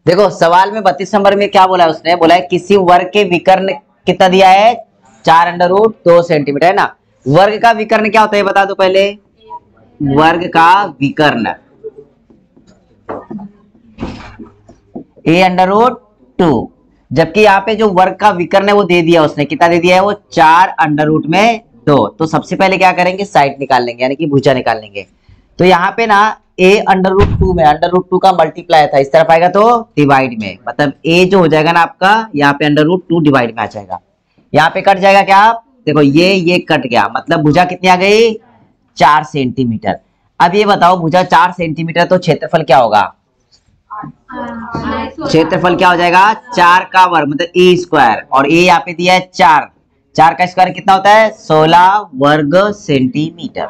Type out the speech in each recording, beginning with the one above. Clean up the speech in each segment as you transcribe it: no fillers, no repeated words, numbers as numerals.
देखो सवाल में 32 नंबर में क्या बोला है, उसने बोला है किसी वर्ग के विकर्ण कितना दिया है, 4√2 सेंटीमीटर, है ना। वर्ग का विकर्ण क्या होता है बता दो पहले। वर्ग का विकर्ण a√2, जबकि यहाँ पे जो वर्ग का विकर्ण है वो दे दिया उसने, कितना दे दिया है वो 4√2। तो सबसे पहले क्या करेंगे, साइड निकाल लेंगे यानी कि भुजा निकाल लेंगे। तो यहाँ पे ना a√2 में √2 का मल्टीप्लाई था, इस तरफ आएगा तो डिवाइड में, मतलब a जो हो जाएगा ना आपका यहाँ पे √2 डिवाइड में आ जाएगा। यहाँ पे कट जाएगा क्या, देखो ये कट गया, मतलब भुजा कितनी आ गई, 4 सेंटीमीटर। अब ये बताओ भुजा 4 सेंटीमीटर तो क्षेत्रफल क्या होगा, क्षेत्रफल क्या हो जाएगा, 4 का वर्ग मतलब ए स्क्वायर, और ए यहाँ पे दिया है 4, 4 का स्क्वायर कितना होता है 16 वर्ग सेंटीमीटर।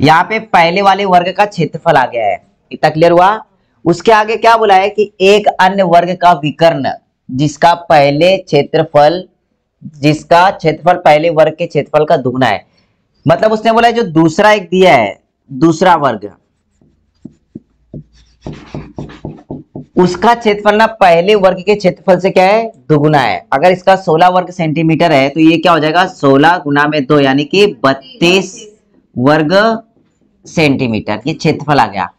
यहाँ पे पहले वाले वर्ग का क्षेत्रफल आ गया है, इतना क्लियर हुआ। उसके आगे क्या बोला है कि एक अन्य वर्ग का विकर्ण जिसका क्षेत्रफल पहले वर्ग के क्षेत्रफल का दुगना है। मतलब उसने बोला है जो दूसरा एक दिया है, दूसरा वर्ग, उसका क्षेत्रफल ना पहले वर्ग के क्षेत्रफल से क्या है, दुगुना है। अगर इसका 16 वर्ग सेंटीमीटर है तो ये क्या हो जाएगा 16 गुना में 2 यानी कि 32 वर्ग सेंटीमीटर, ये क्षेत्रफल आ गया।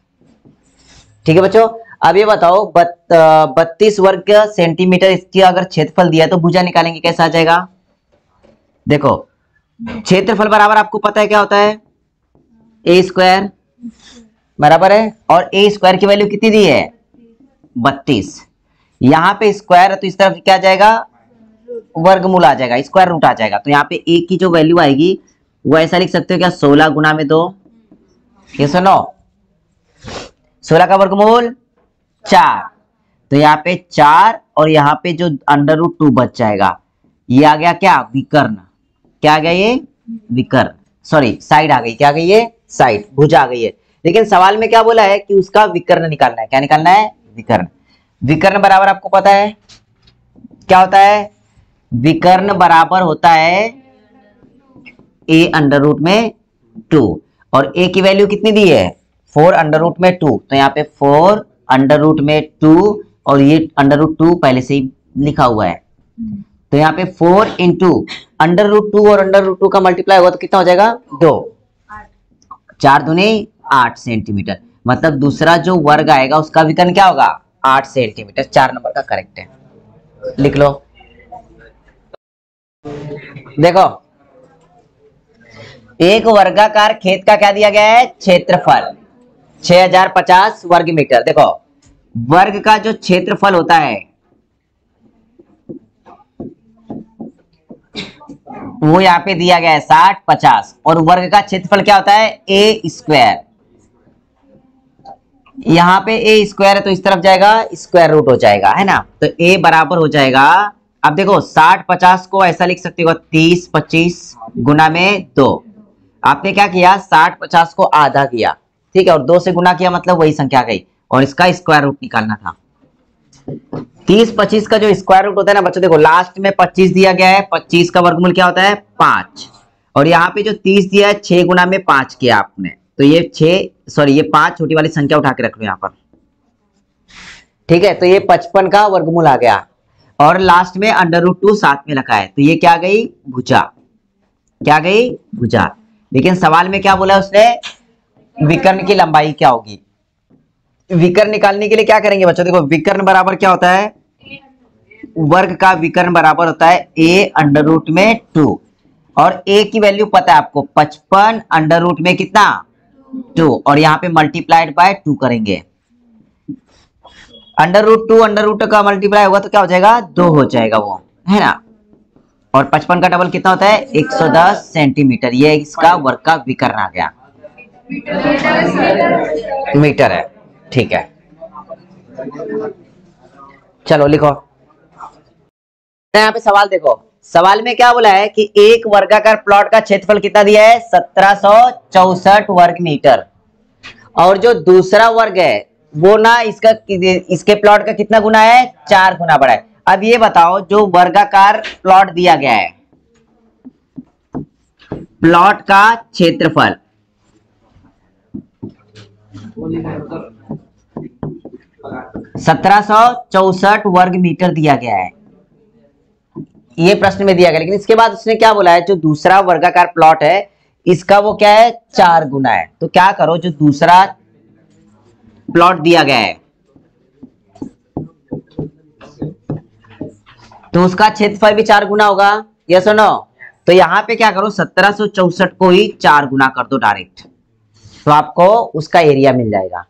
ठीक है बच्चों, अब ये बताओ 32 वर्ग सेंटीमीटर इसकी अगर क्षेत्रफल दिया तो भुजा निकालेंगे कैसा आ जाएगा। देखो क्षेत्रफल बराबर आपको पता है क्या होता है, ए स्क्वायर बराबर है, और ए स्क्वायर की वैल्यू कितनी दी है 32, यहाँ पे स्क्वायर है तो इस तरफ क्या जाएगा वर्गमूल आ जाएगा, स्क्वायर रूट आ जाएगा। तो यहाँ पे ए की जो वैल्यू आएगी वो ऐसा लिख सकते हो क्या, 16 गुना में 2, ये सुनो 16 का वर्गमूल 4, तो यहाँ पे 4 और यहाँ पे जो √2 बच जाएगा, ये आ गया क्या विकर्ण, क्या आ गया ये विकर्ण, सॉरी साइड आ गई, क्या आ गई ये साइड, भुजा आ गई है। लेकिन सवाल में क्या बोला है कि उसका विकर्ण निकालना है, क्या निकालना है विकर्ण। विकर्ण बराबर आपको पता है क्या होता है, विकर्ण बराबर होता है a√2, और a की वैल्यू कितनी दी है 4√2, तो यहाँ पे 4√2 और ये √2 पहले से ही लिखा हुआ है, तो यहाँ पे 4 इंटू √2 और √2 का मल्टीप्लाई होगा तो कितना हो जाएगा 2, 4 दूनी 8 सेंटीमीटर। मतलब दूसरा जो वर्ग आएगा उसका विकर्ण क्या होगा 8 सेंटीमीटर, 4 नंबर का करेक्ट है, लिख लो। देखो एक वर्गाकार खेत का क्या दिया गया है क्षेत्रफल 6050 वर्ग मीटर। देखो वर्ग का जो क्षेत्रफल होता है वो यहाँ पे दिया गया है 60 50, और वर्ग का क्षेत्रफल क्या होता है ए स्क्वायर, यहाँ पे ए स्क्वायर है तो इस तरफ जाएगा स्क्वायर रूट हो जाएगा, है ना। तो ए बराबर हो जाएगा, अब देखो 60 50 को ऐसा लिख सकते हो 30 25 गुना में 2, आपने क्या किया 60 50 को आधा किया, ठीक है, और 2 से गुना किया मतलब वही संख्या आ गई, और इसका स्क्वायर रूट निकालना था। 30 25 का जो स्क्वायर रूट होता है ना बच्चों, देखो लास्ट में 25 दिया गया है, 25 का वर्गमूल क्या होता है 5, और यहाँ पे जो 30 दिया है 6 गुना में 5 किया आपने, तो ये 5 छोटी वाली संख्या उठा के रख लो यहाँ पर, ठीक है। तो ये 55 का वर्गमूल आ गया, और लास्ट में √2 साथ में रखा है, तो ये क्या गई भुजा, क्या गई भुजा। लेकिन सवाल में क्या बोला उसने, विकर्ण की लंबाई क्या होगी। विकर्ण निकालने के लिए क्या करेंगे बच्चों, देखो विकर्ण बराबर क्या होता है, वर्ग का विकर्ण बराबर होता है a√2, और a की वैल्यू पता है आपको 55 अंडर रूट में कितना 2, और यहाँ पे मल्टीप्लाइड बाय 2 करेंगे, √2 का मल्टीप्लाई होगा तो क्या हो जाएगा 2 हो जाएगा वो, है ना। और 55 का डबल कितना होता है 110 सेंटीमीटर, ये इसका वर्ग का विकर्ण आ गया, मीटर है, ठीक है। चलो लिखो, यहाँ पे सवाल देखो, सवाल में क्या बोला है कि एक वर्गाकार प्लॉट का क्षेत्रफल कितना दिया है 1764 वर्ग मीटर, और जो दूसरा वर्ग है वो ना इसके प्लॉट का कितना गुना है 4 गुना बड़ा है। अब ये बताओ जो वर्गाकार प्लॉट दिया गया है, प्लॉट का क्षेत्रफल 1764 वर्ग मीटर दिया गया है, ये प्रश्न में दिया गया। लेकिन इसके बाद उसने क्या बोला है, जो दूसरा वर्गाकार प्लॉट है इसका वो क्या है, 4 गुना है। तो क्या करो, जो दूसरा प्लॉट दिया गया है तो उसका क्षेत्रफल भी 4 गुना होगा, यस और नो। तो यहां पे क्या करो, 1764 को ही 4 गुना कर दो डायरेक्ट, तो आपको उसका एरिया मिल जाएगा।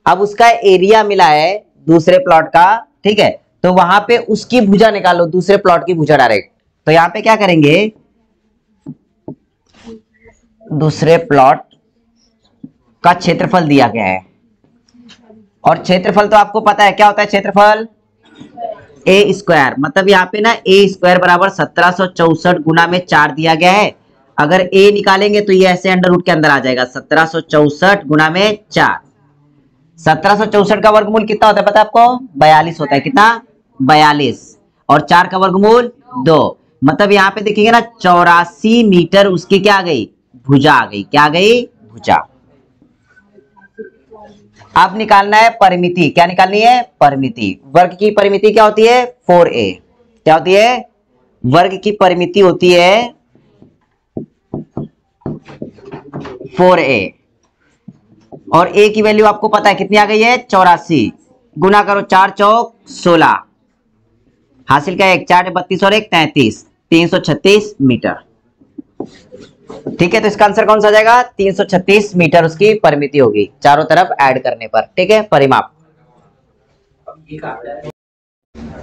अब उसका एरिया मिला है दूसरे प्लॉट का, ठीक है, तो वहां पे उसकी भुजा निकालो, दूसरे प्लॉट की भुजा डायरेक्ट। तो यहां पे क्या करेंगे, दूसरे प्लॉट का क्षेत्रफल दिया गया है, और क्षेत्रफल तो आपको पता है क्या होता है, क्षेत्रफल ए स्क्वायर। मतलब यहाँ पे ना ए स्क्वायर बराबर 1764 गुना में 4 दिया गया है। अगर ए निकालेंगे तो ये ऐसे अंडर रूट के अंदर आ जाएगा, 1764 गुना में 4। 1764 का वर्गमूल कितना होता है पता है आपको, 42 होता है। कितना, 42, और 4 का वर्गमूल 2। मतलब यहाँ पे देखिएगा ना 84 मीटर उसकी क्या आ गई, भुजा आ गई। क्या आ गई, भुजा। अब निकालना है परिमिति। क्या निकालनी है, परिमिति। वर्ग की परिमिति क्या होती है, 4a। क्या होती है, वर्ग की परिमिति होती है 4a, और a की वैल्यू आपको पता है कितनी आ गई है, 84। गुना करो 4 चौक 16, हासिल क्या है, 1 4 32 और 1 33, 336 मीटर। ठीक है, तो इसका आंसर कौन सा आ जाएगा, 336 मीटर उसकी परिमिति होगी चारों तरफ ऐड करने पर। ठीक है, परिमाप।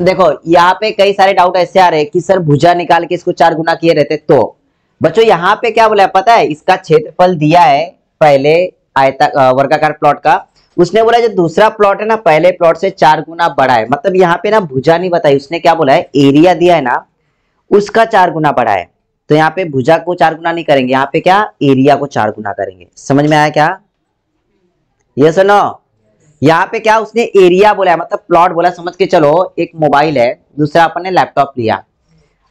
देखो यहाँ पे कई सारे डाउट ऐसे आ रहे हैं कि सर भुजा निकाल के इसको 4 गुना किए रहते। तो बच्चों यहाँ पे क्या बोला है पता है, इसका क्षेत्रफल दिया है पहले वर्गाकार प्लॉट का। उसने बोला जो दूसरा प्लॉट है ना पहले प्लॉट से 4 गुना बड़ा है। मतलब यहाँ पे ना भुजा नहीं बताई उसने, क्या बोला है, एरिया दिया है ना उसका 4 गुना बड़ा है। तो यहाँ पे भुजा को 4 गुना नहीं करेंगे, यहाँ पे क्या, एरिया को 4 गुना करेंगे। समझ में आया क्या, ये सुनो। यहाँ पे क्या उसने एरिया बोला है, मतलब प्लॉट बोला। समझ के चलो, एक मोबाइल है, दूसरा अपन ने लैपटॉप लिया।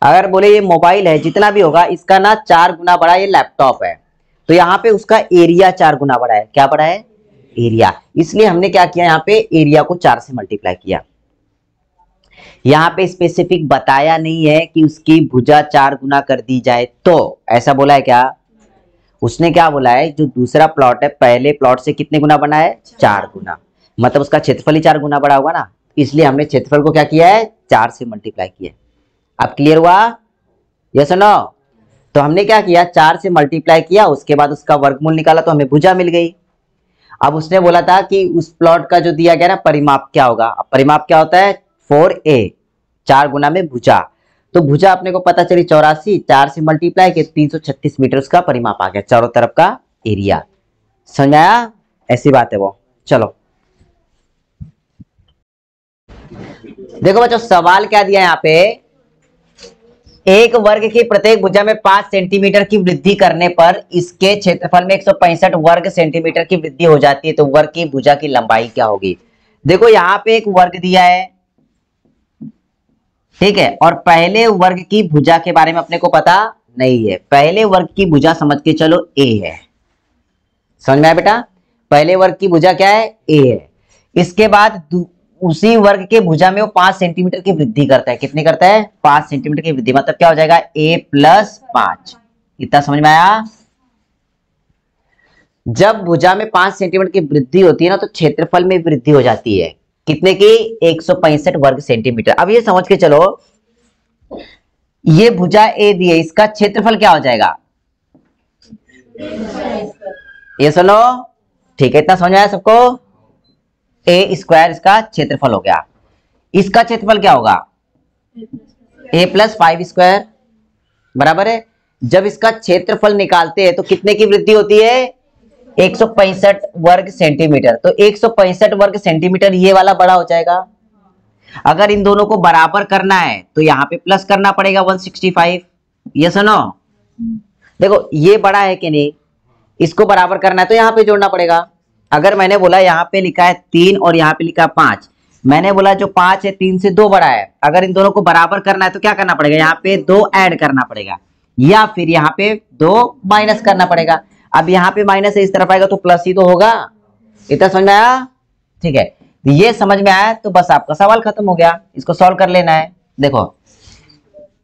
अगर बोले ये मोबाइल है, जितना भी होगा इसका ना 4 गुना बड़ा ये लैपटॉप है, तो यहाँ पे उसका एरिया 4 गुना बड़ा है। क्या बड़ा है, एरिया। इसलिए हमने क्या किया, यहाँ पे एरिया को 4 से मल्टीप्लाई किया। यहाँ पे स्पेसिफिक बताया नहीं है कि उसकी भुजा 4 गुना कर दी जाए, तो ऐसा बोला है क्या, उसने क्या बोला है, जो दूसरा प्लॉट है पहले प्लॉट से कितने गुना बना है, 4 गुना। मतलब उसका क्षेत्रफल ही 4 गुना बड़ा होगा ना, इसलिए हमने क्षेत्रफल को क्या किया है, 4 से मल्टीप्लाई किया। अब क्लियर हुआ, यस और नो। तो हमने क्या किया, 4 से मल्टीप्लाई किया, उसके बाद उसका वर्गमूल निकाला तो हमें भुजा मिल गई। अब उसने बोला था कि उस प्लॉट का जो दिया गया ना परिमाप क्या होगा। अब परिमाप क्या होता है, 4a, 4 गुना में भुजा। तो भुजा अपने को पता चली 84, 4 से मल्टीप्लाई के 336 मीटर उसका परिमाप आ गया, चारों तरफ का एरिया। समझ में आया, ऐसी बात है वो। चलो देखो बच्चों सवाल क्या दिया यहाँ पे, एक वर्ग की प्रत्येक भुजा में 5 सेंटीमीटर की वृद्धि करने पर इसके क्षेत्रफल में 165 वर्ग सेंटीमीटर की वृद्धि हो जाती है, तो वर्ग की भुजा की लंबाई क्या होगी। देखो यहाँ पे एक वर्ग दिया है, ठीक है, और पहले वर्ग की भुजा के बारे में अपने को पता नहीं है। पहले वर्ग की भुजा समझ के चलो a है। समझ में आया बेटा, पहले वर्ग की भुजा क्या है, a है। इसके बाद उसी वर्ग के भुजा में वो 5 सेंटीमीटर की वृद्धि करता है। कितनी करता है, 5 सेंटीमीटर की वृद्धि। मतलब क्या हो जाएगा, a + 5। इतना समझ में आया। जब भुजा में 5 सेंटीमीटर की वृद्धि होती है ना, तो क्षेत्रफल में वृद्धि हो जाती है। कितने की, 165 वर्ग सेंटीमीटर। अब ये समझ के चलो, ये भुजा ए दी है, इसका क्षेत्रफल क्या हो जाएगा, ये सुनो, ठीक है, इतना समझ में आया सबको। ए स्क्वायर इसका क्षेत्रफल हो गया। इसका क्षेत्रफल क्या होगा, a + 5 स्क्वायर बराबर है। जब इसका क्षेत्रफल निकालते हैं तो कितने की वृद्धि होती है, 165 वर्ग सेंटीमीटर। तो 165 वर्ग सेंटीमीटर ये वाला बड़ा हो जाएगा। अगर इन दोनों को बराबर करना है तो यहाँ पे प्लस करना पड़ेगा 165। ये सुनो, देखो ये बड़ा है कि नहीं, इसको बराबर करना है तो यहाँ पे जोड़ना पड़ेगा। अगर मैंने बोला यहाँ पे लिखा है 3 और यहाँ पे लिखा है 5, मैंने बोला जो 5 है 3 से 2 बड़ा है। अगर इन दोनों को बराबर करना है तो क्या करना पड़ेगा, यहाँ पे 2 ऐड करना पड़ेगा, या फिर यहाँ पे 2 माइनस करना पड़ेगा। अब यहाँ पे माइनस इस तरफ आएगा तो प्लस ही तो होगा। इतना समझ में आया, ठीक है। ये समझ में आया तो बस आपका सवाल खत्म हो गया, इसको सॉल्व कर लेना है। देखो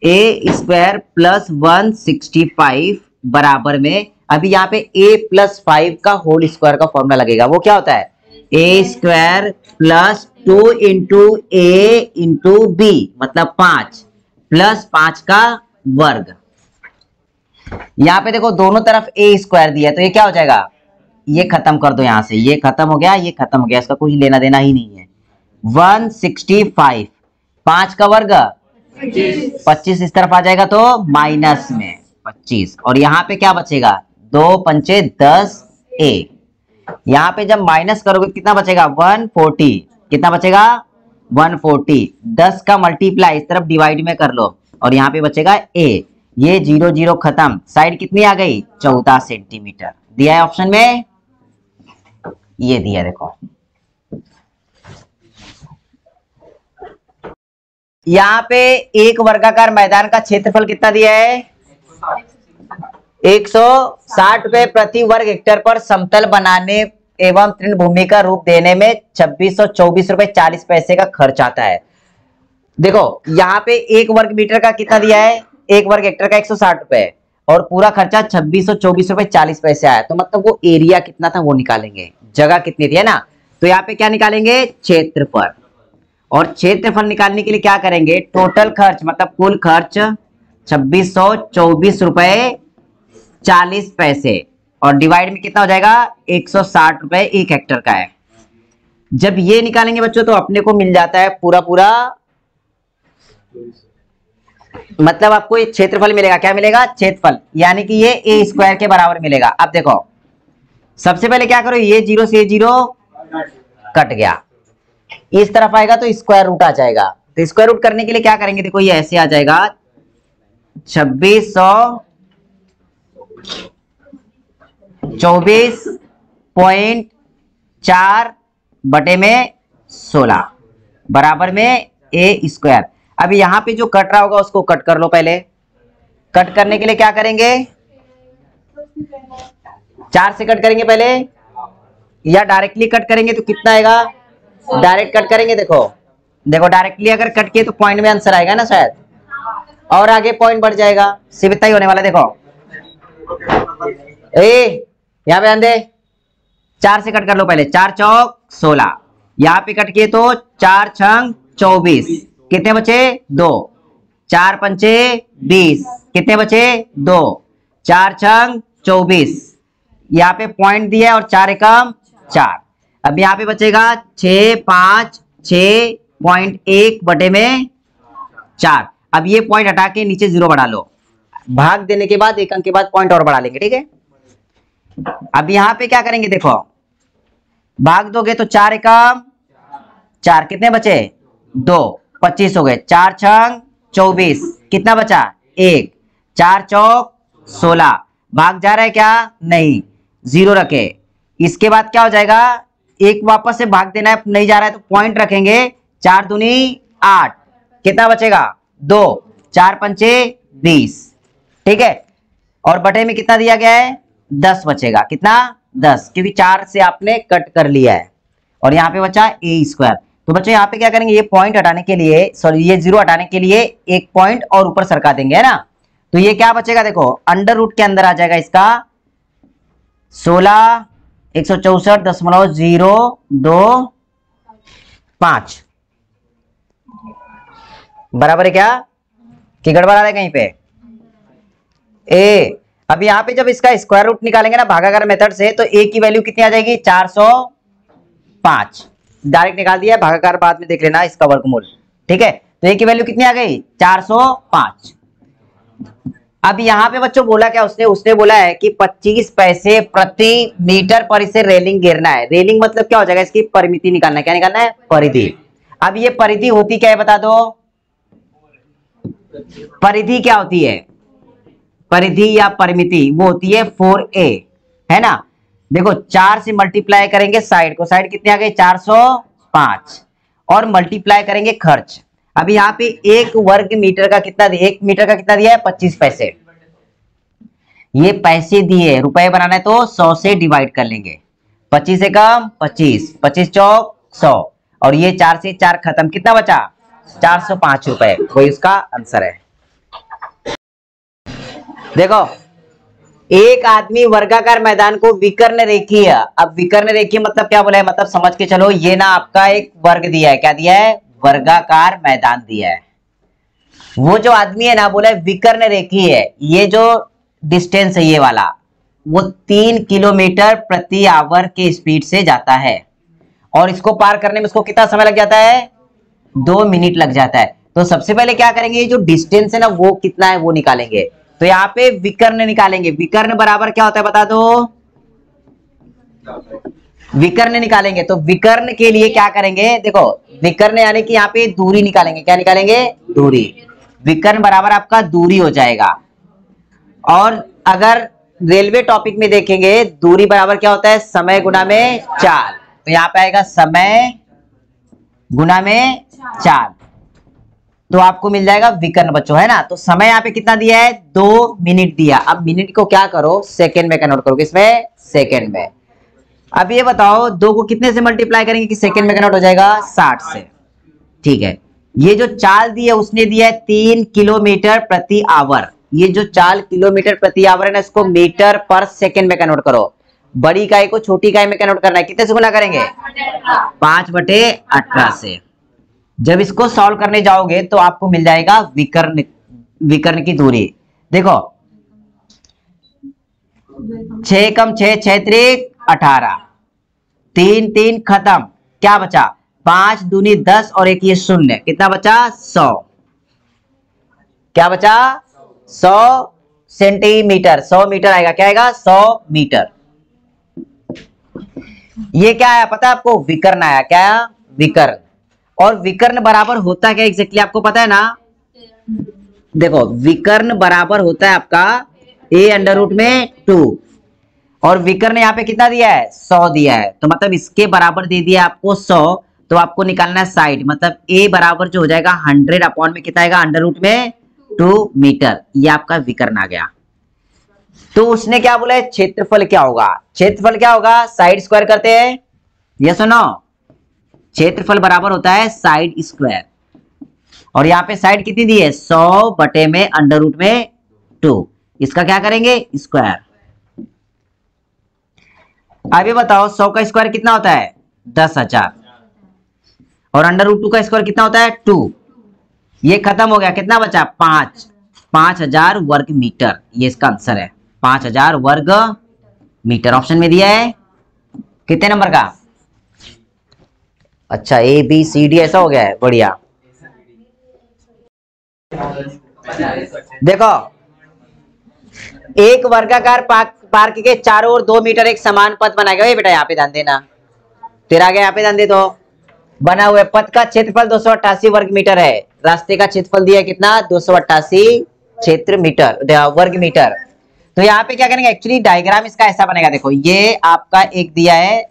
ए स्क्वायर प्लस 165 बराबर में, अभी यहाँ पे ए प्लस 5 का होल स्क्वायर का फॉर्मूला लगेगा। वो क्या होता है, ए स्क्वायर प्लस 2 इंटू ए इंटू बी मतलब 5 प्लस 5 का वर्ग। यहाँ पे देखो दोनों तरफ ए स्क्वायर दिया है तो ये क्या हो जाएगा, ये खत्म कर दो, यहां से ये खत्म हो गया, ये खत्म हो गया, इसका कुछ लेना देना ही नहीं है। 165 5 का वर्ग 25 इस तरफ आ जाएगा तो माइनस में 25, और यहाँ पे क्या बचेगा 2 पंचे 10 ए। यहाँ पे जब माइनस करोगे कितना बचेगा 140, कितना बचेगा 140, 10 का मल्टीप्लाई इस तरफ डिवाइड में कर लो और यहाँ पे बचेगा ए। ये 0 0 खत्म, साइड कितनी आ गई 14 सेंटीमीटर दिया है ऑप्शन में, ये दिया देखो। यहाँ पे एक वर्गाकार मैदान का क्षेत्रफल कितना दिया है 160 रुपए प्रति वर्ग हेक्टेयर पर समतल बनाने एवं तृणभूमि का रूप देने में 2624 रुपए 40 पैसे का खर्च आता है। देखो यहाँ पे एक वर्ग मीटर का कितना दिया है, एक वर्ग हेक्टेयर का 160 रुपए और पूरा खर्चा 2624 रुपए 40 पैसे आया, तो मतलब वो एरिया कितना था वो निकालेंगे, जगह कितनी थी है ना। तो यहाँ पे क्या निकालेंगे क्षेत्रफल, और क्षेत्रफल निकालने के लिए क्या करेंगे टोटल खर्च मतलब कुल खर्च 2624 रुपए 40 पैसे और डिवाइड में कितना हो जाएगा 160 रुपए एक हेक्टेयर का है। जब ये निकालेंगे बच्चों तो अपने को मिल जाता है पूरा पूरा, मतलब आपको ये क्षेत्रफल मिलेगा, क्या मिलेगा क्षेत्रफल, यानी कि ये ए स्क्वायर के बराबर मिलेगा। अब देखो सबसे पहले क्या करो, ये 0 से 0 कट गया, इस तरफ आएगा तो स्क्वायर रूट आ जाएगा, तो स्क्वायर रूट करने के लिए क्या करेंगे, देखो ये ऐसे आ जाएगा 2624.4 बटे में 16 बराबर में ए स्क्वायर। अब यहाँ पे जो कट रहा होगा उसको कट कर लो, पहले कट करने के लिए क्या करेंगे 4 से कट करेंगे पहले, या डायरेक्टली कट करेंगे तो कितना आएगा, डायरेक्ट कट करेंगे, देखो देखो डायरेक्टली अगर कट किए तो पॉइंट में आंसर आएगा ना शायद, और आगे पॉइंट बढ़ जाएगा, सिर्फ इतना ही होने वाला। देखो यहाँ पे ध्यान दे, 4 से कट कर लो पहले, 4 चौक 16, यहाँ पे कट किए तो 4 छंग 24, कितने बचे 2, 4 पंचे 20, कितने बचे 2, 4 छंग 24, यहाँ पे पॉइंट दिया और 4 एकम 4। अब यहाँ पे बचेगा 6.1 बटे में 4। अब ये पॉइंट हटा के नीचे 0 बढ़ा लो, भाग देने के बाद एक अंक के बाद पॉइंट और बढ़ा लेंगे, ठीक है। अब यहाँ पे क्या करेंगे, देखो भाग दोगे तो 4 एकम 4, कितने बचे 2, 25 हो गए, 4 छंग 24, कितना बचा 1, 4 चौक 16, भाग जा रहा है क्या नहीं, 0 रखे। इसके बाद क्या हो जाएगा, एक वापस से भाग देना है, नहीं जा रहा है तो पॉइंट रखेंगे, 4 दूनी 8, कितना बचेगा 2, 4 पंचे 20, ठीक है, और बटे में कितना दिया गया है 10 बचेगा, कितना 10, क्योंकि 4 से आपने कट कर लिया है, और यहाँ पे बचा ए स्क्वायर। तो बच्चों यहाँ पे क्या करेंगे, ये पॉइंट हटाने के लिए, सॉरी ये 0 हटाने के लिए एक पॉइंट और ऊपर सरका देंगे, है ना। तो ये क्या बचेगा, देखो अंडर रूट के अंदर आ जाएगा इसका 16 164.025 बराबर है क्या, कि गड़बड़ आ रहा है कहीं पे ए। अब यहाँ पे जब इसका स्क्वायर रूट निकालेंगे ना भागाकार मेथड से, तो ए की वैल्यू कितनी आ जाएगी 405, डायरेक्ट निकाल दिया है, भागाकार बाद में देख लेना इसका वर्गमूल, ठीक है। तो ए की वैल्यू कितनी आ गई 405। अब यहाँ पे बच्चों बोला क्या उसने बोला है कि 25 पैसे प्रति मीटर पर इसे रेलिंग गिरना है। रेलिंग मतलब क्या हो जाएगा, इसकी परिमिति निकालना है, क्या निकालना है परिधि। अब ये परिधि होती क्या है बता दो, परिधि क्या होती है, परिधि या परिमिति वो होती है 4a, है ना। देखो 4 से मल्टीप्लाई करेंगे साइड को, साइड कितने आ गए 405, और मल्टीप्लाई करेंगे खर्च। अब यहाँ पे एक वर्ग मीटर का कितना दिया, 1 मीटर का कितना दिया है 25 पैसे, ये पैसे दिए, रुपए बनाना है तो 100 से डिवाइड कर लेंगे, 25 से कम 25, 25 चौक 100, और ये 4 से 4 खत्म, कितना बचा? 405 रुपए, वही उसका आंसर है। देखो, एक आदमी वर्गाकार मैदान को विकर्ण रेखीय, अब विकर्ण रेखीय मतलब क्या बोला है, मतलब समझ के चलो, ये ना आपका एक वर्ग दिया है, क्या दिया है? वर्गाकार मैदान दिया है। वो जो आदमी है ना, बोला है विकर्ण रेखीय है, ये जो डिस्टेंस है ये वाला, वो 3 किलोमीटर प्रति आवर के स्पीड से जाता है, और इसको पार करने में उसको कितना समय लग जाता है? 2 मिनट लग जाता है। तो सबसे पहले क्या करेंगे, ये जो डिस्टेंस है ना वो कितना है वो निकालेंगे। तो यहाँ पे विकर्ण निकालेंगे, विकर्ण बराबर क्या होता है बता दो? विकर्ण निकालेंगे, तो विकर्ण के लिए क्या करेंगे, देखो विकर्ण यानी कि यहाँ पे दूरी निकालेंगे, क्या निकालेंगे? दूरी। विकर्ण बराबर आपका दूरी हो जाएगा। और अगर रेलवे टॉपिक में देखेंगे, दूरी बराबर क्या होता है? समय गुना में चाल। तो यहाँ पे आएगा समय गुना में चाल, तो आपको मिल जाएगा विकर्ण बच्चों, है ना। तो समय यहाँ पे कितना दिया है? 2 मिनट दिया। अब मिनट को क्या करो, सेकंड में कन्वर्ट करो, किसमें? सेकंड में। अब ये बताओ 2 को कितने से मल्टीप्लाई करेंगे कि सेकंड में कन्वर्ट हो जाएगा? 60 से। ठीक है, ये जो चाल दी है उसने दिया है 3 किलोमीटर प्रति आवर। ये जो चाल किलोमीटर प्रति आवर है ना, इसको मीटर पर सेकंड में कन्वर्ट करो। बड़ी इकाई को छोटी इकाई में कन्वर्ट करना है, कितने से गुना करेंगे? 5/18 से। जब इसको सॉल्व करने जाओगे तो आपको मिल जाएगा विकर्ण, विकर्ण की दूरी। देखो 6 कम 6, 6 त्रिक 18, 3 3 खत्म, क्या बचा? 5 दूनी 10 और एक ये शून्य, कितना बचा? 100। क्या बचा? 100 सेंटीमीटर, 100 मीटर आएगा, क्या आएगा? 100 मीटर। ये क्या आया पता है आपको? विकर्ण आया। क्या आया? विकर्ण। और विकर्ण बराबर होता क्या एग्जैक्टली आपको पता है ना? देखो विकर्ण बराबर होता है आपका a√2, और विकर्ण यहाँ पे कितना दिया है? 100 दिया है, तो मतलब इसके बराबर दे दिया आपको 100। तो आपको निकालना है साइड, मतलब a बराबर जो हो जाएगा 100 अपॉन में कितना आएगा? √2 मीटर। ये आपका विकर्ण आ गया। तो उसने क्या बोला है? क्षेत्रफल क्या होगा? क्षेत्रफल क्या होगा? साइड स्क्वायर करते हैं, यस और नो? क्षेत्रफल बराबर होता है साइड स्क्वायर, और यहाँ पे साइड कितनी दी है? 100 बटे में √2। इसका क्या करेंगे? स्क्वायर। अब ये बताओ 100 का स्क्वायर कितना होता है? 10,000, और √2 का स्क्वायर कितना होता है? 2। ये खत्म हो गया, कितना बचा? 5। 5000 वर्ग मीटर, ये इसका आंसर है, 5000 वर्ग मीटर। ऑप्शन में दिया है कितने नंबर का? अच्छा ABCD ऐसा हो गया है, बढ़िया। देखो एक वर्गाकार पार्क के चारों ओर 2 मीटर एक समान पथ बनाएगा। ये बेटा यहाँ पे ध्यान देना, तेरा आगे यहाँ पे ध्यान दे। तो बना हुआ पथ का क्षेत्रफल 288 वर्ग मीटर है। रास्ते का क्षेत्रफल दिया कितना? 288 क्षेत्र मीटर वर्ग मीटर। तो यहाँ पे क्या करेंगे, एक्चुअली डायग्राम इसका ऐसा बनेगा। देखो ये आपका एक दिया है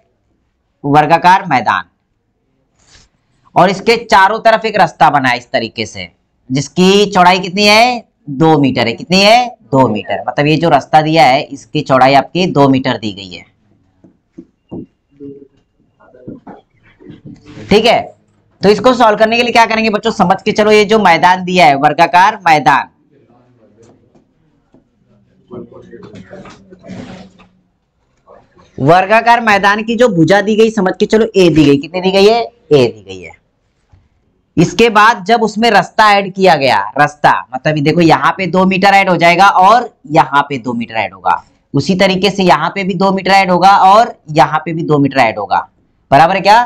वर्गाकार मैदान, और इसके चारों तरफ एक रास्ता बना है इस तरीके से, जिसकी चौड़ाई कितनी है? 2 मीटर है। कितनी है? 2 मीटर। मतलब ये जो रास्ता दिया है इसकी चौड़ाई आपकी 2 मीटर दी गई है। ठीक है, तो इसको सॉल्व करने के लिए क्या करेंगे बच्चों, समझ के चलो। ये जो मैदान दिया है वर्गाकार मैदान, वर्गाकार मैदान की जो भुजा दी गई समझ के चलो A दी गई। कितनी दी गई है? A दी गई है। इसके बाद जब उसमें रास्ता ऐड किया गया, रास्ता मतलब ये देखो यहाँ पे 2 मीटर ऐड हो जाएगा और यहाँ पे 2 मीटर ऐड होगा। उसी तरीके से यहाँ पे भी 2 मीटर ऐड होगा और यहाँ पे भी 2 मीटर ऐड होगा। बराबर है क्या?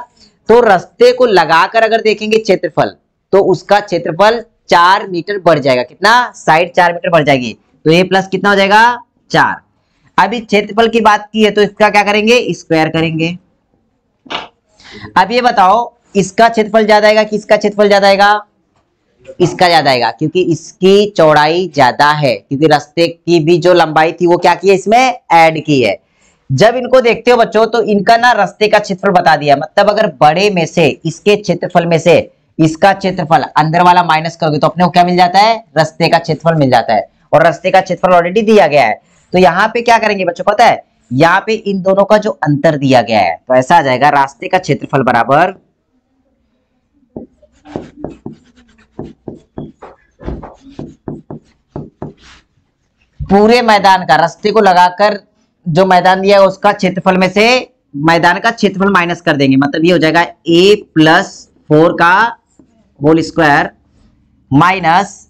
तो रास्ते को लगाकर अगर देखेंगे क्षेत्रफल, तो उसका क्षेत्रफल 4 मीटर बढ़ जाएगा। कितना? साइड 4 मीटर बढ़ जाएगी। तो A प्लस कितना हो जाएगा? 4। अभी क्षेत्रफल की बात की है तो इसका क्या करेंगे? स्क्वायर करेंगे। अब ये बताओ इसका क्षेत्रफल ज्यादा आएगा कि इसका क्षेत्रफल ज्यादा आएगा? इसका ज्यादा आएगा, क्योंकि इसकी चौड़ाई ज्यादा है, क्योंकि रास्ते की भी जो लंबाई थी वो क्या की है? इसमें ऐड की है। जब इनको देखते हो बच्चों तो इनका ना रास्ते का क्षेत्रफल बता दिया। मतलब अगर बड़े में से इसके क्षेत्रफल में से इसका क्षेत्रफल अंदर वाला माइनस करोगे तो अपने को क्या मिल जाता है? रास्ते का क्षेत्रफल मिल जाता है, और रास्ते का क्षेत्रफल ऑलरेडी दिया गया है। तो यहाँ पे क्या करेंगे बच्चों पता है? यहाँ पे इन दोनों का जो अंतर दिया गया है, तो ऐसा आ जाएगा रास्ते का क्षेत्रफल बराबर पूरे मैदान का, रास्ते को लगाकर जो मैदान दिया है उसका क्षेत्रफल में से मैदान का क्षेत्रफल माइनस कर देंगे, मतलब ये हो जाएगा a+4 का होल स्क्वायर माइनस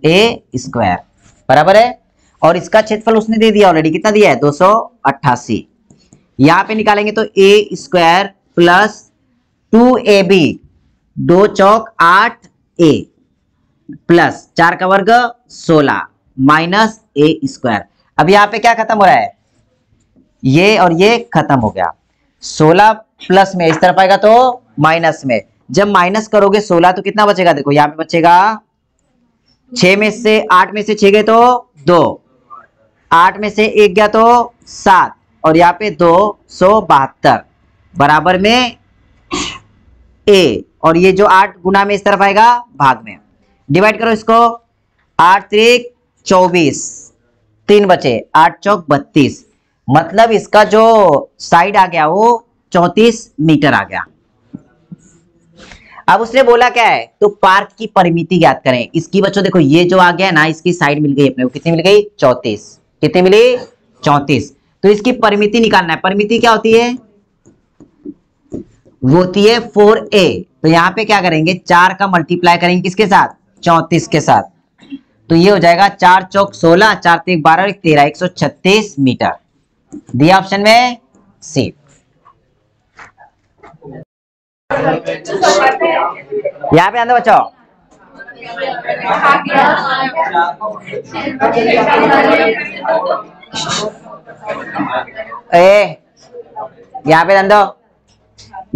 a² बराबर है। और इसका क्षेत्रफल उसने दे दिया ऑलरेडी, कितना दिया है 288। यहां पे निकालेंगे तो a² प्लस 2ab, 2 चौक 8a प्लस 4 का वर्ग 16 माइनस a²। अब यहाँ पे क्या खत्म हो रहा है, ये और ये खत्म हो गया। 16 प्लस में इस तरफ आएगा तो माइनस में, जब माइनस करोगे 16 तो कितना बचेगा, देखो यहाँ पे बचेगा 6 में से 8 में से 6 गए तो 2, 8 में से 1 गया तो 7 और यहाँ पे 272 बराबर में a, और ये जो 8 गुना में इस तरफ आएगा भाग में, डिवाइड करो इसको, 8 त्रिक 24, 3 बचे, 8 चौक 32, मतलब इसका जो साइड आ गया वो 34 मीटर आ गया। अब उसने बोला क्या है, तो पार्क की परिमिति ज्ञात करें। इसकी बच्चों देखो ये जो आ गया ना, इसकी साइड मिल गई अपने को, कितनी मिल गई 34, कितनी मिली 34। तो इसकी परिमिति निकालना है। परिमिति क्या होती है, वो होती है 4a। तो यहाँ पे क्या करेंगे, 4 का मल्टीप्लाई करेंगे किसके साथ, 34 के साथ, तो ये हो जाएगा 4 चौक 16, 4 3 12 13, 136 मीटर। दिया ऑप्शन में सी। यहाँ पे आंदो बच्चों, यहाँ पे आंदो,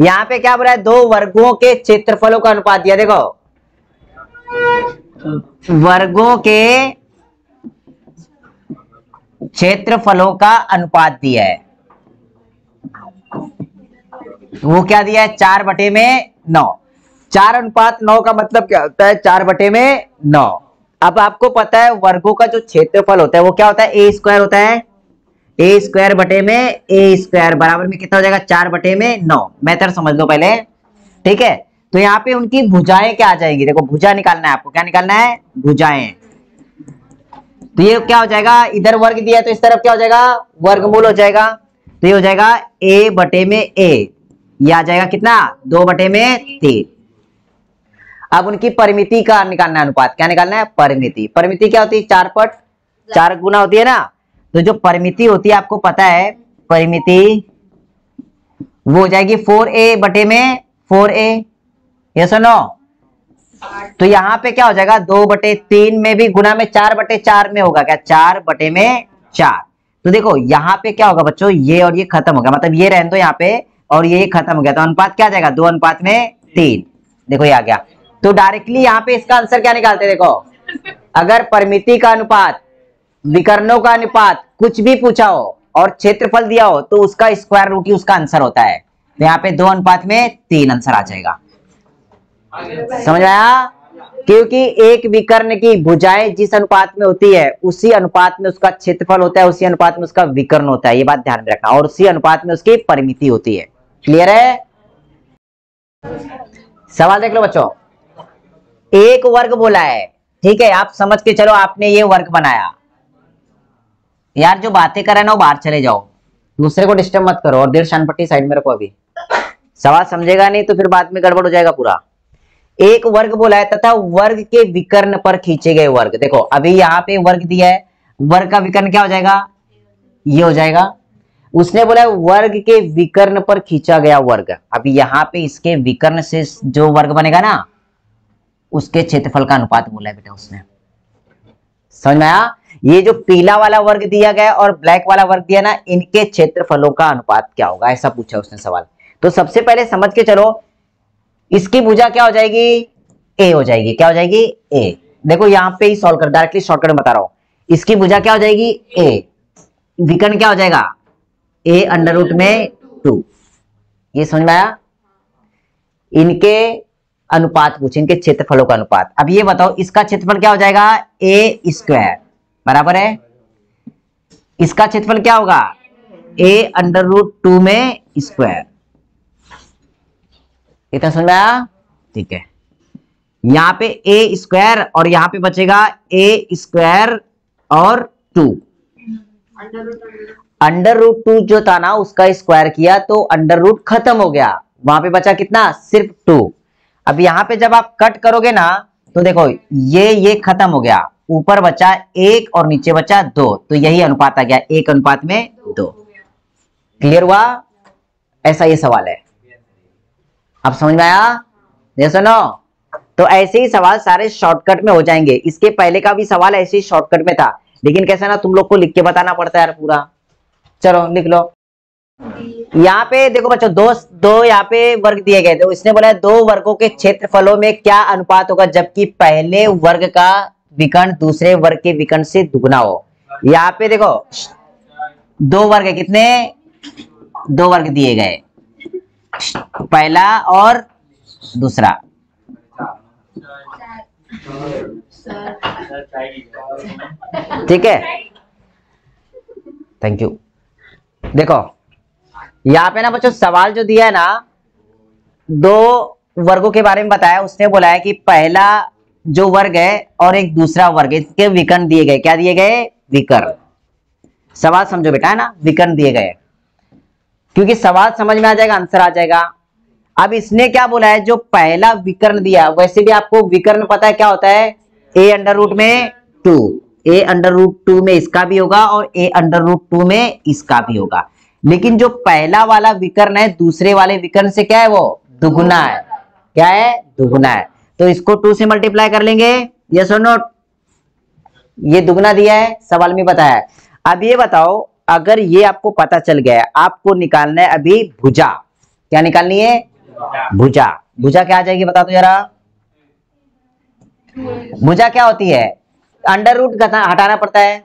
यहाँ पे क्या बोला है, दो वर्गों के क्षेत्रफलों का अनुपात दिया। देखो वर्गों के क्षेत्रफलों का अनुपात दिया है, वो क्या दिया है 4/9। 4:9 का मतलब क्या होता है, 4/9। अब आपको पता है वर्गों का जो क्षेत्रफल होता है वो क्या होता है, a² होता है, a² बराबर में कितना हो जाएगा 4/9। मेथड समझ लो पहले, ठीक है। तो यहाँ पे उनकी भुजाएं क्या आ जाएंगी, देखो भुजा निकालना है आपको, क्या निकालना है, भुजाएं। तो ये क्या हो जाएगा, इधर वर्ग दिया है तो इस तरफ क्या हो जाएगा, वर्गमूल हो जाएगा। तो ये हो जाएगा a/a, ये आ जाएगा कितना 2/3। अब उनकी परिमिति का निकालना है अनुपात, क्या निकालना है, परिमिति। परिमिति क्या होती है, 4 पट 4 गुना होती है ना। तो जो परिमिति होती है आपको पता है, परिमिति वो हो जाएगी 4a/4a, ये सुनो। तो यहाँ पे क्या हो जाएगा 2/3 में भी गुना में 4/4 में होगा क्या, 4/4। तो देखो यहाँ पे क्या होगा बच्चों, ये और ये खत्म हो गया, मतलब ये रहने दो यहाँ पे और ये खत्म हो गया, तो अनुपात क्या आ जाएगा 2:3। देखो ये आ गया। तो डायरेक्टली यहाँ पे इसका आंसर क्या निकालते हैं, देखो अगर परिमिति का अनुपात, विकर्णों का अनुपात कुछ भी पूछा हो और क्षेत्रफल दिया हो तो उसका स्क्वायर रूट ही उसका आंसर होता है। तो यहाँ पे 2:3 आंसर आ जाएगा। समझ में आया, क्योंकि एक विकर्ण की भुजाएं जिस अनुपात में होती है उसी अनुपात में उसका क्षेत्रफल होता है, उसी अनुपात में उसका विकर्ण होता है, ये बात ध्यान में रखना, और उसी अनुपात में उसकी परिमिति होती है। क्लियर है। सवाल देख लो बच्चों, एक वर्ग बोला है, ठीक है, आप समझ के चलो आपने ये वर्ग बनाया। यार जो बातें कर रहे हैं ना वो बाहर चले जाओ, दूसरे को डिस्टर्ब मत करो, और देर शानपट्टी साइड में रखो। अभी सवाल समझेगा नहीं तो फिर बाद में गड़बड़ हो जाएगा पूरा। एक वर्ग बोला है तथा वर्ग के विकर्ण पर खींचे गए वर्ग। देखो अभी यहाँ पे वर्ग दिया है, वर्ग का विकर्ण क्या हो जाएगा, ये हो जाएगा। उसने बोला है वर्ग के विकर्ण पर खींचा गया वर्ग। अभी यहाँ पे इसके विकर्ण से जो वर्ग बनेगा ना उसके क्षेत्रफल का अनुपात बोला है बेटा उसने। समझ में आया। ये जो पीला वाला वर्ग दिया गया और ब्लैक वाला वर्ग दिया ना, इनके क्षेत्रफलों का अनुपात क्या होगा, ऐसा पूछा उसने सवाल। तो सबसे पहले समझ के चलो, इसकी भुजा क्या हो जाएगी, ए हो जाएगी। क्या हो जाएगी, ए। देखो यहाँ पे ही सॉल्व कर, डायरेक्टली शॉर्टकट में बता रहा हूं। इसकी भुजा क्या हो जाएगी, ए। विकर्ण क्या हो जाएगा, a√2। ये समझ में आया। इनके अनुपात पूछे, इनके क्षेत्रफलों का अनुपात। अब ये बताओ इसका क्षेत्रफल क्या हो जाएगा, a² बराबर है, इसका क्षेत्रफल क्या होगा, a√2 में स्क्वायर। इतना समझ में आया, ठीक है। यहाँ पे ए स्क्वायर और यहाँ पे बचेगा ए स्क्वायर और 2। अंडर रूट 2 जो था ना उसका स्क्वायर किया तो अंडर रूट खत्म हो गया, वहां पे बचा कितना, सिर्फ 2। अब यहाँ पे जब आप कट करोगे ना तो देखो ये खत्म हो गया, ऊपर बचा 1 और नीचे बचा 2, तो यही अनुपात आ गया 1:2। क्लियर हुआ? ऐसा ये सवाल है। अब समझ में आया? जैसे नो, तो ऐसे ही सवाल सारे शॉर्टकट में हो जाएंगे। इसके पहले का भी सवाल ऐसे ही शॉर्टकट में था, लेकिन कैसे ना तुम लोग को लिख के बताना पड़ता है यार पूरा। चलो लिख लो। यहाँ पे देखो बच्चों दो यहाँ पे वर्ग दिए गए थे, इसने बोला है 2 वर्गों के क्षेत्रफलों में क्या अनुपात होगा जबकि पहले वर्ग का विकर्ण दूसरे वर्ग के विकर्ण से दुगना हो। यहाँ पे देखो 2 वर्ग है, कितने, 2 वर्ग दिए गए, पहला और दूसरा। ठीक है, थैंक यू। देखो यहाँ पे ना बच्चों सवाल जो दिया है ना, 2 वर्गों के बारे में बताया, उसने बोला है कि पहला जो वर्ग है और एक दूसरा वर्ग, इसके विकर्ण दिए गए। क्या दिए गए? विकर्ण। सवाल समझो बेटा, है ना, विकर्ण दिए गए, क्योंकि सवाल समझ में आ जाएगा आंसर आ जाएगा। अब इसने क्या बोला है, जो पहला विकर्ण दिया, वैसे भी आपको विकर्ण पता है क्या होता है, a√2। a√2 में इसका भी होगा और a√2 में इसका भी होगा, लेकिन जो पहला वाला विकर्ण है दूसरे वाले विकर्ण से क्या है, वो दुगुना है। क्या है? दुगुना है। तो इसको 2 से मल्टीप्लाई कर लेंगे, यस और नो? ये दुगुना दिया है, सवाल में बताया है। अब ये बताओ, अगर ये आपको पता चल गया, आपको निकालना है अभी भुजा। क्या निकालनी है? भुजा। भुजा क्या आ जाएगी बता दो जरा। भुजा क्या होती है? अंडर रूट हटाना पड़ता है।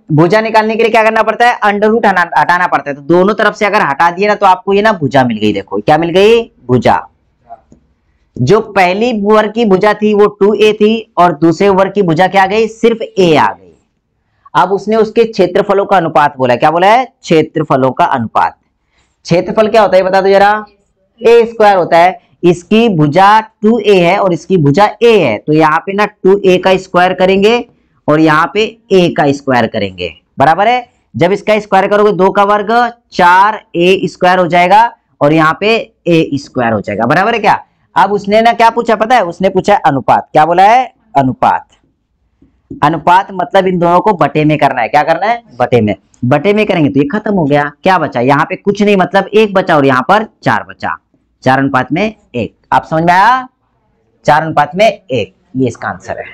भुजा निकालने के लिए क्या करना पड़ता है? अंडर रूट हटाना पड़ता है। तो दोनों तरफ से अगर हटा दिए ना तो आपको ये ना भुजा मिल गई। देखो क्या मिल गई? भुजा। जो पहली वर्ग की भुजा थी वो 2a थी और दूसरे वर्ग की भुजा क्या आ गई? सिर्फ a आ गई। अब उसने उसके क्षेत्रफलों का अनुपात बोला। क्या बोला है? क्षेत्रफलों का अनुपात। क्षेत्रफल क्या होता है बता दो जरा। a² होता है। इसकी भुजा 2a है और इसकी भुजा a है, तो यहाँ पे ना 2a का स्क्वायर करेंगे और यहाँ पे a का स्क्वायर करेंगे, बराबर है। जब इसका स्क्वायर करोगे 2 का वर्ग 4a² हो जाएगा और यहाँ पे a² हो जाएगा, बराबर है क्या। अब उसने ना क्या पूछा पता है? उसने पूछा अनुपात। क्या बोला है? अनुपात। अनुपात मतलब इन दोनों को बटे में करना है। क्या करना है? बटे में। बटे में करेंगे तो ये खत्म हो गया। क्या बचा? यहाँ पे कुछ नहीं, मतलब 1 बचा और यहाँ पर 4 बचा। 4:1। आप समझ में आया? 4:1, ये इसका आंसर है।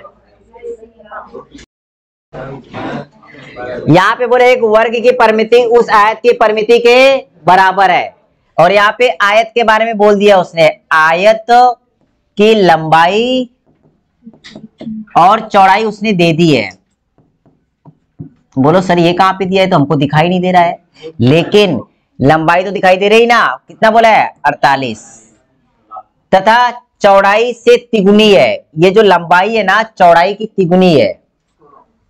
यहाँ पे बोले एक वर्ग की परिमिति उस आयत की परिमिति के बराबर है, और यहाँ पे आयत के बारे में बोल दिया उसने। आयत की लंबाई और चौड़ाई उसने दे दी है। बोलो सर ये कहां पे दिया है? तो हमको दिखाई नहीं दे रहा है, लेकिन लंबाई तो दिखाई दे रही ना। कितना बोला है? 48। तथा चौड़ाई से तिगुनी है। ये जो लंबाई है ना चौड़ाई की तिगुनी है।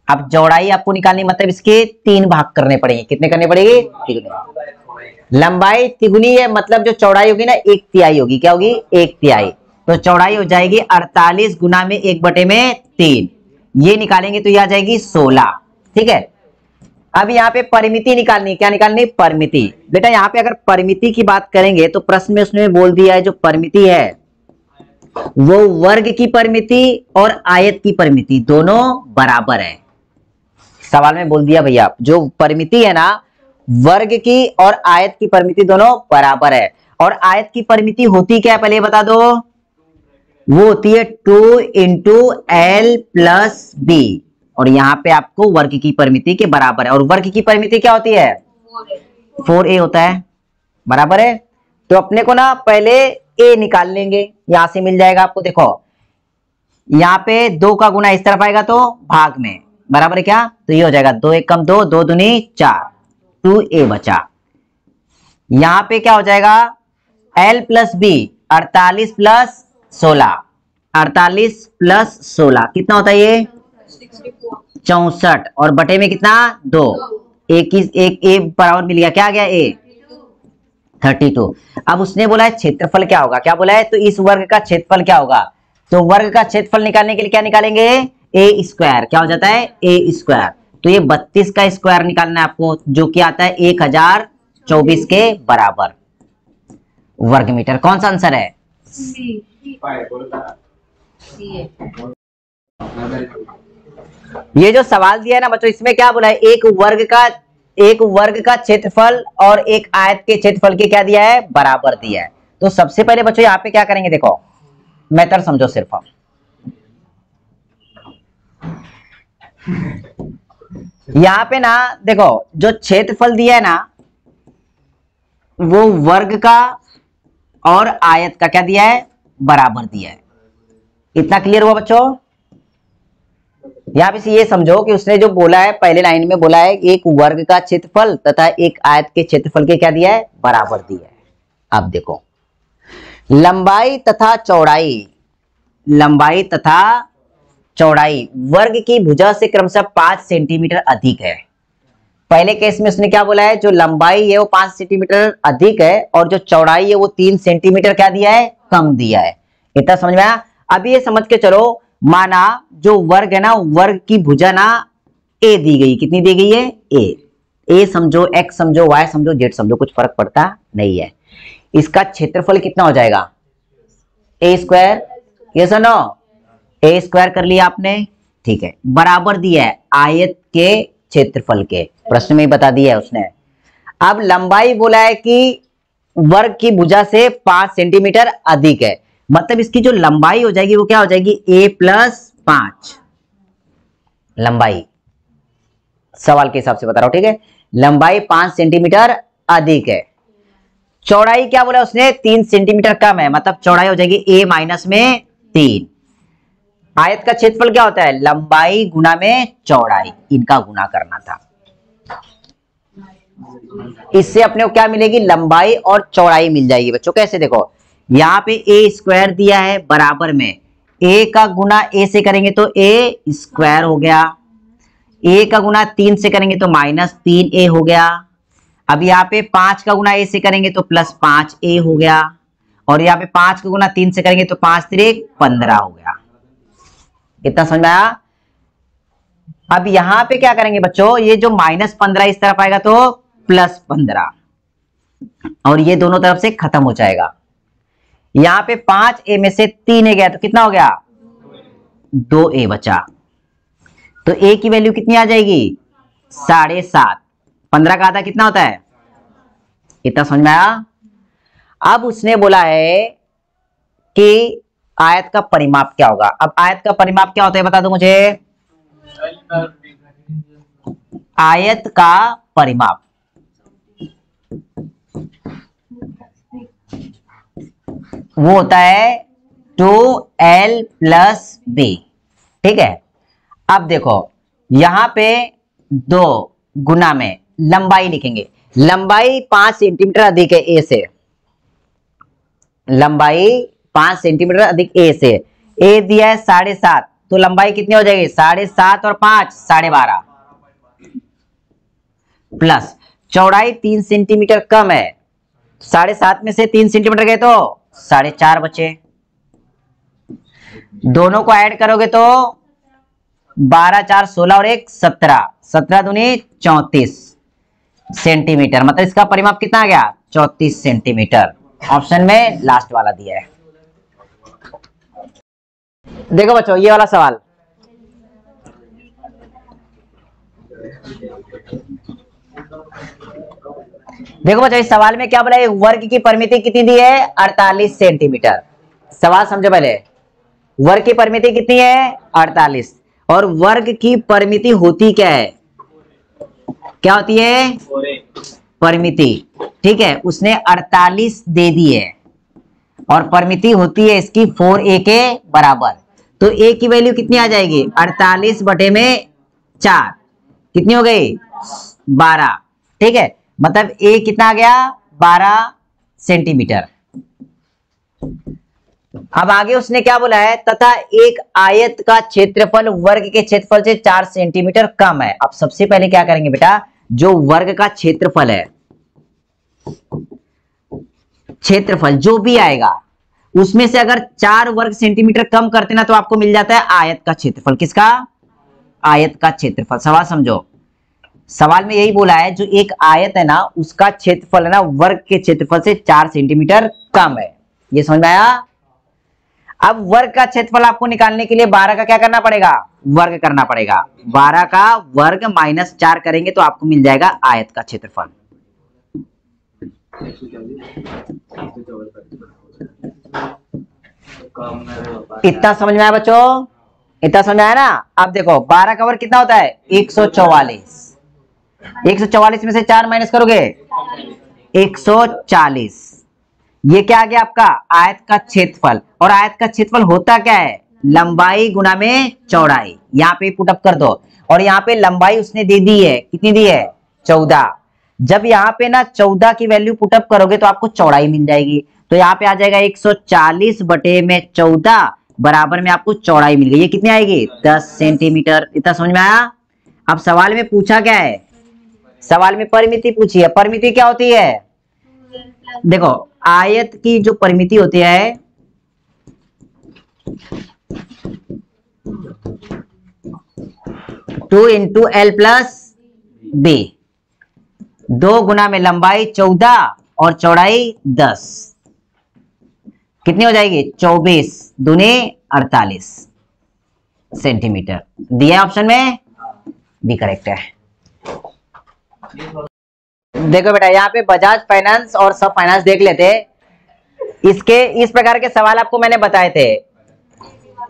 अब चौड़ाई आपको निकालनी, मतलब इसके 3 भाग करने पड़ेंगे। कितने करने पड़ेंगे? 3। लंबाई तिगुनी है मतलब जो चौड़ाई होगी ना 1/3 होगी। क्या होगी? 1/3। तो चौड़ाई हो जाएगी 48 गुना में 1/3। ये निकालेंगे तो ये आ जाएगी 16। ठीक है। अब यहाँ पे परिमिति निकालनी। क्या निकालनी? परिमिति। बेटा यहाँ पे अगर परिमिति की बात करेंगे तो प्रश्न में उसने बोल दिया है जो परिमिति है वो वर्ग की परिमिति और आयत की परिमिति दोनों बराबर है। सवाल में बोल दिया भैया जो परिमिति है ना वर्ग की और आयत की परिमिति दोनों बराबर है। और आयत की परिमिति होती क्या है पहले बता दो। वो होती है 2 × l+b, और यहाँ पे आपको वर्ग की परिमिति के बराबर है। और वर्ग की परिमिति क्या होती है? 4a होता है, बराबर है। तो अपने को ना पहले a निकाल लेंगे, यहां से मिल जाएगा आपको। देखो यहाँ पे 2 का गुना इस तरफ आएगा तो भाग में, बराबर है क्या। तो ये हो जाएगा 2 1 कम 2, 2 दूनी 4, 2a बचा। यहाँ पे क्या हो जाएगा? l+b 48 + 16, 48 + 16 कितना होता है? ये 64। और बटे में कितना? 2। एक a बराबर मिल गया। क्या आ गया? a 32। अब उसने बोला है क्षेत्रफल क्या होगा। क्या बोला है? तो इस वर्ग का क्षेत्रफल क्या होगा? तो वर्ग का क्षेत्रफल निकालने के लिए क्या निकालेंगे, ए स्क्वायर। क्या हो जाता है, ए स्क्वायर। तो ये 32 का स्क्वायर निकालना है आपको, जो कि आता है 1024 के बराबर वर्ग मीटर। कौन सा आंसर है, ये जो सवाल दिया है ना बच्चों, इसमें क्या बोला है, एक वर्ग का क्षेत्रफल और एक आयत के क्षेत्रफल के क्या दिया है, बराबर दिया है। तो सबसे पहले बच्चों यहाँ पे क्या करेंगे, देखो मेथड समझो सिर्फ हम। यहाँ पे ना देखो, जो क्षेत्रफल दिया है ना, वो वर्ग का और आयत का क्या दिया है, बराबर दिया है। इतना क्लियर हुआ बच्चों। यहां पे से ये समझो कि उसने जो बोला है, पहले लाइन में बोला है एक वर्ग का क्षेत्रफल तथा एक आयत के क्षेत्रफल के क्या दिया है, बराबर दिया है। अब देखो, लंबाई तथा चौड़ाई वर्ग की भुजा से क्रमशः 5 सेंटीमीटर अधिक है। पहले केस में उसने क्या बोला है, जो लंबाई है वो 5 सेंटीमीटर अधिक है और जो चौड़ाई है वो 3 सेंटीमीटर क्या दिया है, कम दिया है। इतना समझ में आया। अब ये समझ के चलो, माना जो वर्ग है ना, वर्ग की भुजा ना ए दी गई, कितनी दी गई है, ए समझो, एक्स समझो, वाई समझो, जेड समझो, कुछ फर्क पड़ता नहीं है। इसका क्षेत्रफल कितना हो जाएगा, ए स्क्वायर। ये सुनो, ए स्क्वायर कर लिया आपने, ठीक है, बराबर दिया है आयत के क्षेत्रफल के, प्रश्न में बता दिया है उसने। अब लंबाई बोला है कि वर्ग की भुजा से 5 सेंटीमीटर अधिक है, मतलब इसकी जो लंबाई हो जाएगी वो क्या हो जाएगी, a + 5 लंबाई। सवाल के हिसाब से बता रहा हूं, ठीक है। लंबाई 5 सेंटीमीटर अधिक है। चौड़ाई क्या बोला उसने, 3 सेंटीमीटर कम है, मतलब चौड़ाई हो जाएगी a- में 3। आयत का क्षेत्रफल क्या होता है, लंबाई गुना में चौड़ाई, इनका गुना करना था। इससे अपने को क्या मिलेगी, लंबाई और चौड़ाई मिल जाएगी बच्चों। कैसे, देखो यहाँ पे ए स्क्वायर दिया है, बराबर में ए का गुना ए से करेंगे तो ए स्क्वायर हो गया, ए का गुना 3 से करेंगे तो -3a हो गया। अब यहाँ पे 5 का गुना ए से करेंगे तो +5a हो गया, और यहाँ पे 5 का गुना 3 से करेंगे तो 5 3 15 हो गया। इतना समझ में आया। अब यहाँ पे क्या करेंगे बच्चों, ये जो -15 इस तरफ आएगा तो +15, और ये दोनों तरफ से खत्म हो जाएगा। यहाँ पे 5a में से 3a गया तो कितना हो गया, 2a बचा। तो a की वैल्यू कितनी आ जाएगी, 7.5। 15 का आधा कितना होता है, इतना समझ में आया। अब उसने बोला है कि आयत का परिमाप क्या होगा। अब आयत का परिमाप क्या होता है बता दो मुझे, आयत का परिमाप वो होता है 2l + b, ठीक है। अब देखो यहां पे 2 गुना में लंबाई लिखेंगे, लंबाई 5 सेंटीमीटर अधिक है ए से, लंबाई 5 सेंटीमीटर अधिक ए से, ए दिया है 7.5, तो लंबाई कितनी हो जाएगी, 7.5 और 5 12.5, प्लस चौड़ाई 3 सेंटीमीटर कम है, 7.5 में से 3 सेंटीमीटर गए तो 4.5 बचे। दोनों को ऐड करोगे तो 12 4 16 और 1 17, 17 दूनी 34 सेंटीमीटर, मतलब इसका परिमाप कितना आ गया, 34 सेंटीमीटर। ऑप्शन में लास्ट वाला दिया है। देखो बच्चों ये वाला सवाल, देखो बच्चों इस सवाल में क्या बोला है, वर्ग की परिमिति कितनी दी है, 48 सेंटीमीटर। सवाल समझो पहले, वर्ग की परिमिति कितनी है, 48, और वर्ग की परिमिति होती क्या है, क्या होती है, परिमिति, ठीक है। उसने 48 दे दी है और परिमिति होती है इसकी 4a के बराबर, तो a की वैल्यू कितनी आ जाएगी, 48 बटे में 4, कितनी हो गई, 12, ठीक है। मतलब a कितना आ गया, 12 सेंटीमीटर। अब आगे उसने क्या बोला है, तथा एक आयत का क्षेत्रफल वर्ग के क्षेत्रफल से 4 सेंटीमीटर कम है। अब सबसे पहले क्या करेंगे बेटा, जो वर्ग का क्षेत्रफल है, क्षेत्रफल जो भी आएगा उसमें से अगर 4 वर्ग सेंटीमीटर कम करते ना तो आपको मिल जाता है आयत का क्षेत्रफल। किसका? आयत का क्षेत्रफल। सवाल समझो, सवाल में यही बोला है जो एक आयत है ना उसका क्षेत्रफल है ना वर्ग के क्षेत्रफल से 4 सेंटीमीटर कम है। ये समझ में आया? अब वर्ग का क्षेत्रफल आपको निकालने के लिए 12 का क्या करना पड़ेगा? वर्ग करना पड़ेगा। 12 का वर्ग माइनस 4 करेंगे तो आपको मिल जाएगा आयत का क्षेत्रफल। इतना समझ में आया बच्चों? इतना समझ में आया ना? अब देखो 12 का वर्ग कितना होता है? 144। 144 में से 4 माइनस करोगे 140। ये क्या आ गया आपका? आयत का क्षेत्रफल। और आयत का क्षेत्रफल होता क्या है? लंबाई गुना में चौड़ाई। यहाँ पे पुटअप कर दो। और यहाँ पे लंबाई उसने दे दी है, कितनी दी है? 14। जब यहाँ पे ना 14 की वैल्यू पुटअप करोगे तो आपको चौड़ाई मिल जाएगी। तो यहाँ पे आ जाएगा 140 बटे में 14 बराबर में आपको चौड़ाई मिल गई। ये कितनी आएगी? 10 सेंटीमीटर। इतना समझ में आया? अब सवाल में पूछा क्या है? सवाल में परिमिति पूछी है। परिमिति क्या होती है? देखो आयत की जो परिमिति होती है 2 इंटू एल प्लस बी। 2 गुना में लंबाई 14 और चौड़ाई 10 कितनी हो जाएगी? 24 दूनी 48 सेंटीमीटर। दिया ऑप्शन में, बी करेक्ट है। देखो बेटा यहाँ पे बजाज फाइनेंस और सब फाइनेंस देख लेते। इसके इस प्रकार के सवाल आपको मैंने बताए थे।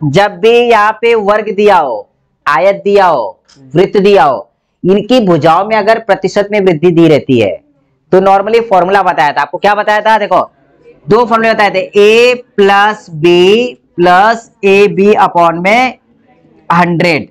जब भी यहाँ पे वर्ग दिया हो, आयत दिया हो, वृत्त दिया हो, इनकी भुजाओं में अगर प्रतिशत में वृद्धि दी रहती है तो नॉर्मली फॉर्मूला बताया था। आपको क्या बताया था? देखो 2 फॉर्मूले बताए थे, a plus B plus A B upon में 100।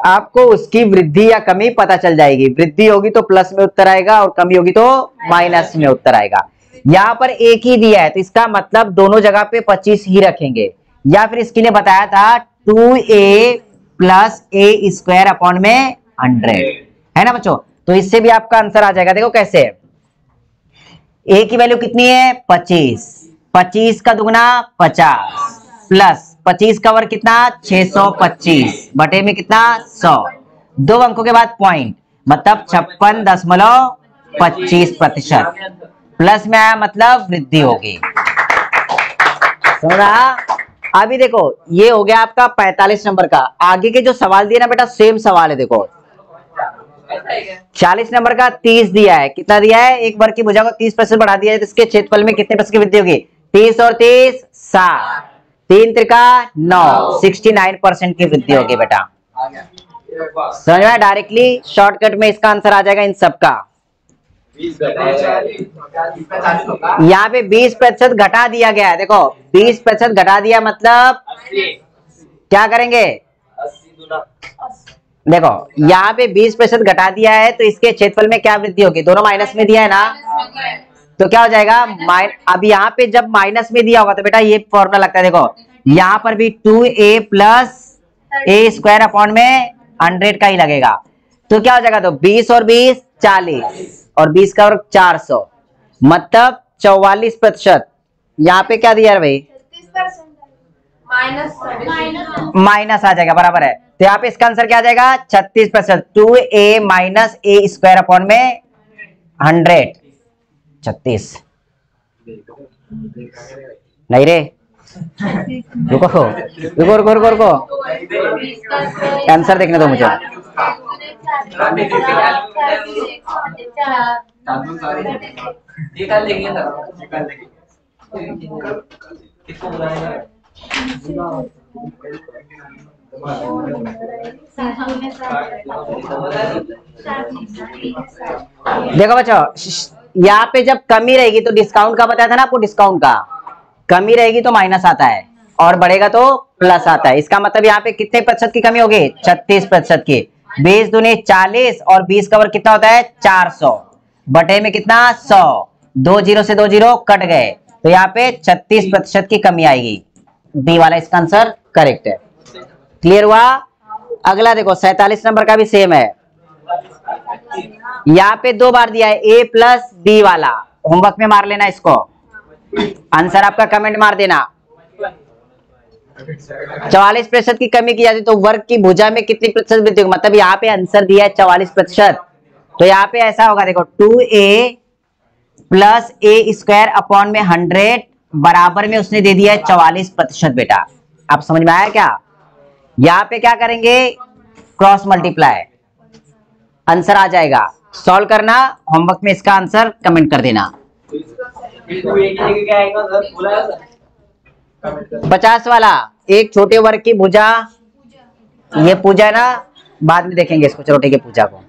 आपको उसकी वृद्धि या कमी पता चल जाएगी। वृद्धि होगी तो प्लस में उत्तर आएगा और कमी होगी तो माइनस में उत्तर आएगा। यहाँ पर एक ही दिया है तो इसका मतलब दोनों जगह पे 25 ही रखेंगे। या फिर इसके लिए बताया था 2a प्लस ए स्क्वायर अपॉन में 100, है ना बच्चों? तो इससे भी आपका आंसर आ जाएगा। देखो कैसे, a की वैल्यू कितनी है? 25। 25 का दुगना 50 प्लस 25 का वर्ग कितना? 625 बटे में कितना? 100। 2 अंकों के बाद पॉइंट मतलब 56.25%। प्लस में आया मतलब वृद्धि होगी। समझा? अभी देखो ये हो गया आपका 45 नंबर का। आगे के जो सवाल दिए ना बेटा सेम सवाल है। देखो 40 नंबर का 30 दिया है। कितना दिया है? एक वर्ग की भुजा को 30% बढ़ा दिया है तो इसके क्षेत्रफल में कितने % की वृद्धि होगी? 30 और 30 60, 3 त्रिका 9, 69% की वृद्धि होगी बेटा। समझ में? डायरेक्टली शॉर्टकट में इसका आंसर आ जाएगा इन सबका। यहाँ पे 20% घटा दिया गया है। देखो 20% घटा दिया मतलब क्या करेंगे? देखो यहाँ पे 20% घटा दिया है तो इसके क्षेत्रफल में क्या वृद्धि होगी? दोनों माइनस में दिया है ना, तो क्या हो जाएगा? अब यहाँ पे जब माइनस में दिया होगा तो बेटा ये फॉर्मूला लगता है। देखो यहाँ पर भी 2a प्लस ए स्क्वायर अपॉन में 100 का ही लगेगा। तो क्या हो जाएगा? तो 20 और 20 40 और 20 का वर्ग 400 मतलब 44%। यहाँ पे क्या दिया है भाई? माइनस आ जाएगा, बराबर है। तो यहाँ पे इसका आंसर क्या आ जाएगा? 36%। 2a माइनस ए स्क्वायर अपॉन में 100 36 नहीं रे, रुको रुको रुको रुको रुको, आंसर देखने दो मुझे। देखो बच्चों यहाँ पे जब कमी रहेगी तो डिस्काउंट का बताया था ना आपको, डिस्काउंट का कमी रहेगी तो माइनस आता है और बढ़ेगा तो प्लस आता है। इसका मतलब यहाँ पे कितने प्रतिशत की कमी होगी? 36% की। 20 दूनी 40 और 20 का वर्ग कितना होता है? 400 बटे में कितना? 100। 2 0 से 2 0 कट गए तो यहाँ पे 36% की कमी आएगी। बी वाला इसका आंसर करेक्ट है। क्लियर हुआ? अगला देखो 47 नंबर का भी सेम है। यहाँ पे 2 बार दिया है a प्लस बी वाला, होमवर्क में मार लेना इसको। आंसर आपका कमेंट मार देना। 44% की कमी की जाती तो वर्ग की भुजा में कितनी प्रतिशत वृद्धि होगी? मतलब यहाँ पे आंसर दिया है 44%, तो यहाँ पे ऐसा होगा, देखो 2a प्लस ए स्क्वायर अपॉन में 100 बराबर में उसने दे दिया है 44% बेटा। आप समझ में आया क्या? यहाँ पे क्या करेंगे, क्रॉस मल्टीप्लाई, आंसर आ जाएगा। सॉल्व करना, होमवर्क में इसका आंसर कमेंट कर देना। 50 वाला, एक छोटे वर्ग की भुजा, ये पूजा ना, बाद में देखेंगे इसको छोटे की पूजा को।